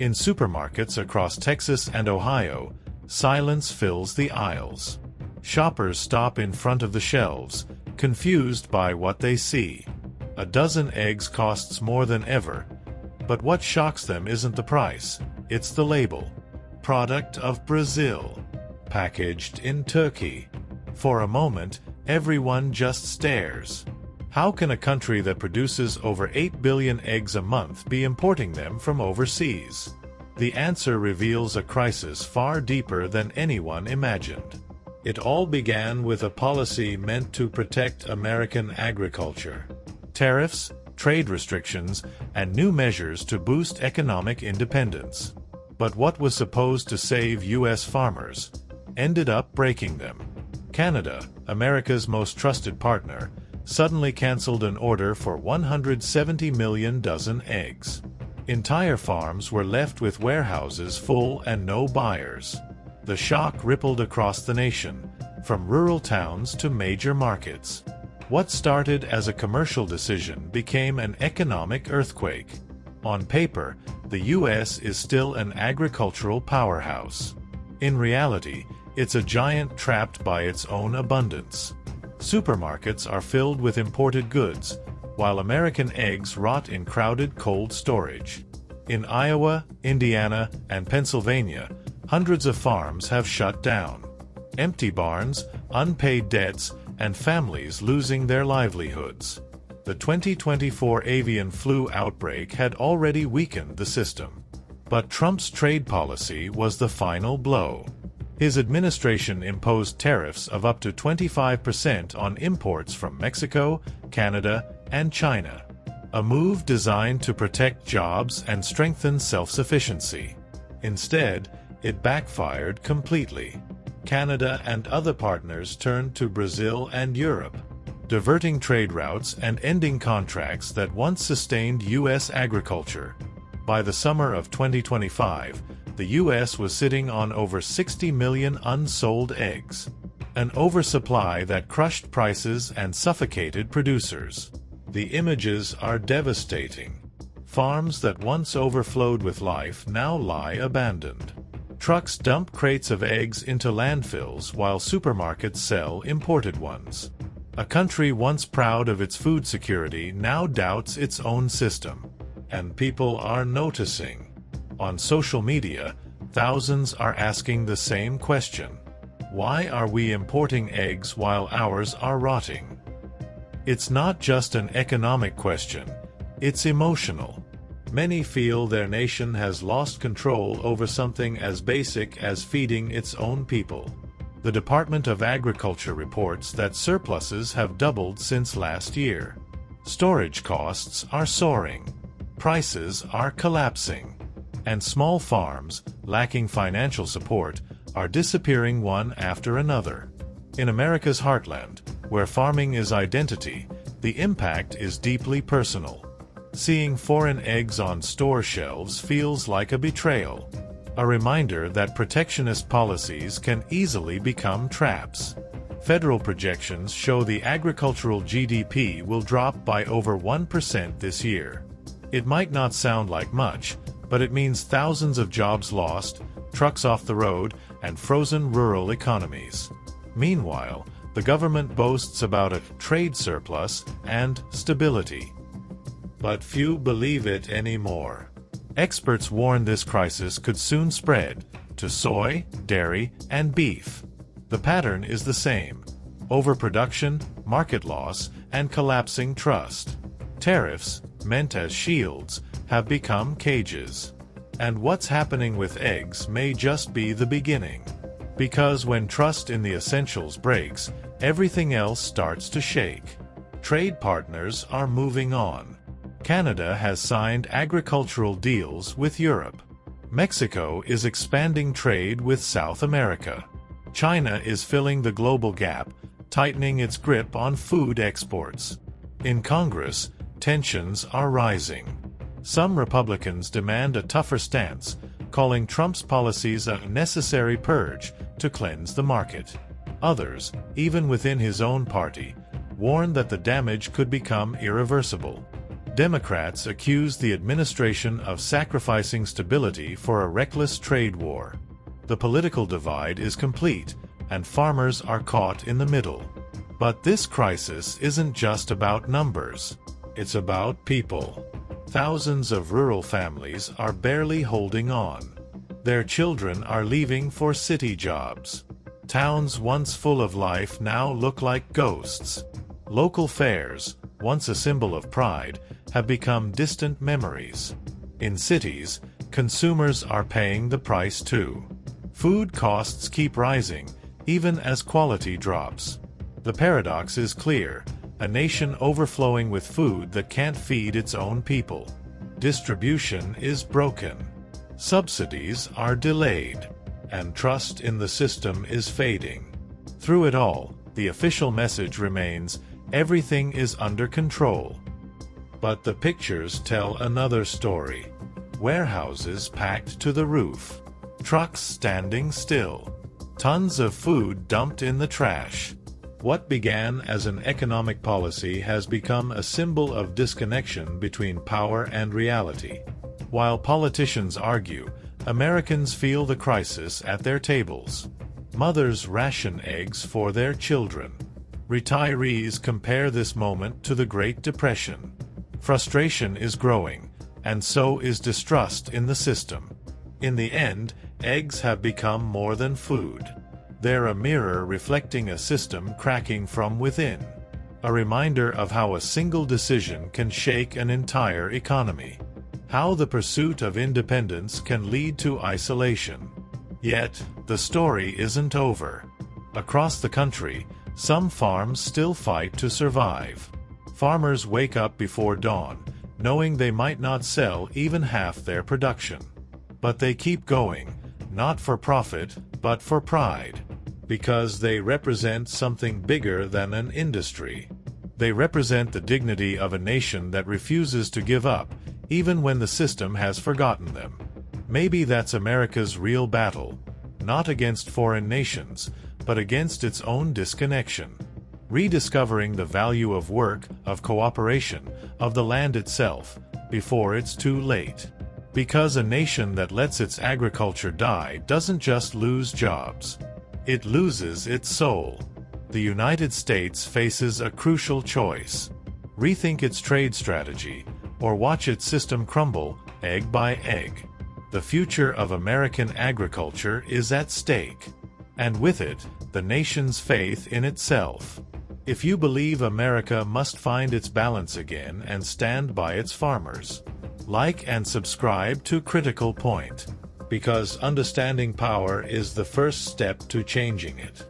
In supermarkets across Texas and Ohio, silence fills the aisles. Shoppers stop in front of the shelves, confused by what they see. A dozen eggs costs more than ever, but what shocks them isn't the price, it's the label. Product of Brazil. Packaged in Turkey. For a moment, everyone just stares. How can a country that produces over 8 billion eggs a month be importing them from overseas? The answer reveals a crisis far deeper than anyone imagined. It all began with a policy meant to protect American agriculture. Tariffs, trade restrictions, and new measures to boost economic independence. But what was supposed to save U.S. farmers ended up breaking them. Canada, America's most trusted partner, suddenly canceled an order for 170 million dozen eggs. Entire farms were left with warehouses full and no buyers. The shock rippled across the nation, from rural towns to major markets. What started as a commercial decision became an economic earthquake. On paper, the U.S. is still an agricultural powerhouse. In reality, it's a giant trapped by its own abundance. Supermarkets are filled with imported goods, while American eggs rot in crowded cold storage. In Iowa, Indiana, and Pennsylvania, hundreds of farms have shut down. Empty barns, unpaid debts, and families losing their livelihoods. The 2024 avian flu outbreak had already weakened the system. But Trump's trade policy was the final blow. His administration imposed tariffs of up to 25% on imports from Mexico, Canada, and China. A move designed to protect jobs and strengthen self-sufficiency. Instead, it backfired completely. Canada and other partners turned to Brazil and Europe, diverting trade routes and ending contracts that once sustained U.S. agriculture. By the summer of 2025, the U.S. was sitting on over 60 million unsold eggs, an oversupply that crushed prices and suffocated producers. The images are devastating. Farms that once overflowed with life now lie abandoned. Trucks dump crates of eggs into landfills while supermarkets sell imported ones. A country once proud of its food security now doubts its own system. And people are noticing. On social media, thousands are asking the same question. Why are we importing eggs while ours are rotting? It's not just an economic question, it's emotional. Many feel their nation has lost control over something as basic as feeding its own people. The Department of Agriculture reports that surpluses have doubled since last year. Storage costs are soaring. Prices are collapsing. And small farms, lacking financial support, are disappearing one after another. In America's heartland, where farming is identity, the impact is deeply personal. Seeing foreign eggs on store shelves feels like a betrayal. A reminder that protectionist policies can easily become traps. Federal projections show the agricultural GDP will drop by over 1% this year. It might not sound like much, but it means thousands of jobs lost, trucks off the road, and frozen rural economies. Meanwhile, the government boasts about a trade surplus and stability. But few believe it anymore. Experts warn this crisis could soon spread to soy, dairy, and beef. The pattern is the same: overproduction, market loss, and collapsing trust. Tariffs, meant as shields, have become cages. And what's happening with eggs may just be the beginning. Because when trust in the essentials breaks, everything else starts to shake. Trade partners are moving on. Canada has signed agricultural deals with Europe. Mexico is expanding trade with South America. China is filling the global gap, tightening its grip on food exports. In Congress, tensions are rising. Some Republicans demand a tougher stance, calling Trump's policies a necessary purge to cleanse the market. Others, even within his own party, warn that the damage could become irreversible. Democrats accuse the administration of sacrificing stability for a reckless trade war. The political divide is complete, and farmers are caught in the middle. But this crisis isn't just about numbers. It's about people. Thousands of rural families are barely holding on. Their children are leaving for city jobs. Towns once full of life now look like ghosts. Local fairs, once a symbol of pride, have become distant memories. In cities, consumers are paying the price too. Food costs keep rising, even as quality drops. The paradox is clear: a nation overflowing with food that can't feed its own people. Distribution is broken. Subsidies are delayed. And trust in the system is fading. Through it all, the official message remains: everything is under control. But the pictures tell another story. Warehouses packed to the roof. Trucks standing still. Tons of food dumped in the trash. What began as an economic policy has become a symbol of disconnection between power and reality. While politicians argue, Americans feel the crisis at their tables. Mothers ration eggs for their children. Retirees compare this moment to the Great Depression. Frustration is growing, and so is distrust in the system. In the end, eggs have become more than food. They're a mirror reflecting a system cracking from within. A reminder of how a single decision can shake an entire economy. How the pursuit of independence can lead to isolation. Yet, the story isn't over. Across the country, some farms still fight to survive. Farmers wake up before dawn, knowing they might not sell even half their production. But they keep going, not for profit, but for pride. Because they represent something bigger than an industry. They represent the dignity of a nation that refuses to give up, even when the system has forgotten them. Maybe that's America's real battle, not against foreign nations, but against its own disconnection. Rediscovering the value of work, of cooperation, of the land itself, before it's too late. Because a nation that lets its agriculture die doesn't just lose jobs. It loses its soul. The United States faces a crucial choice: rethink its trade strategy, or watch its system crumble, egg by egg. The future of American agriculture is at stake. And with it, the nation's faith in itself. If you believe America must find its balance again and stand by its farmers, like and subscribe to Critical Point. Because understanding power is the first step to changing it.